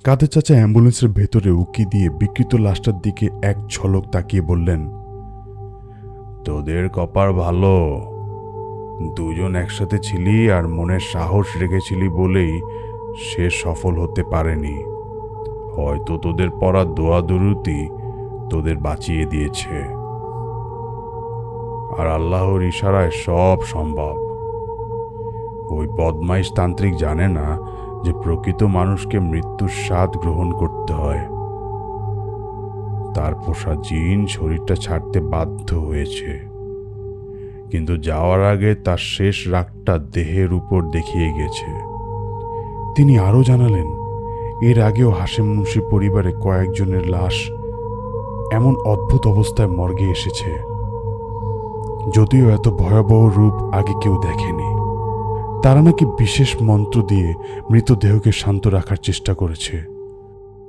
কাদের চাচা অ্যাম্বুলেন্সের ভেতরে উকি দিয়ে বিকৃত লাশটার দিকে এক ঝলক তাকিয়ে বললেন, তোদের কপার ভালো, দুজন একসাথে ছিলি আর মনের সাহস রেখেছিলি বলেই সে সফল হতে পারেনি। হয়তো তোদের পড়া দোয়া দরুদি তোদের বাঁচিয়ে দিয়েছে, আর আল্লাহর ইশারায় সব সম্ভব। ওই বদমাইশ তান্ত্রিক জানে না যে প্রকৃত মানুষকে মৃত্যুর স্বাদ গ্রহণ করতে হয়। তার পোষা জিন শরীরটা ছাড়তে বাধ্য হয়েছে, কিন্তু যাওয়ার আগে তার শেষ রাগটা দেহের উপর দেখিয়ে গেছে। তিনি আরও জানালেন, এর আগেও হাশেম মুন্সি পরিবারে কয়েকজনের লাশ এমন অদ্ভুত অবস্থায় মর্গে এসেছে, যদিও এত ভয়াবহ রূপ আগে কেউ দেখেনি। তারা নাকি বিশেষ মন্ত্র দিয়ে মৃতদেহকে শান্ত রাখার চেষ্টা করেছে।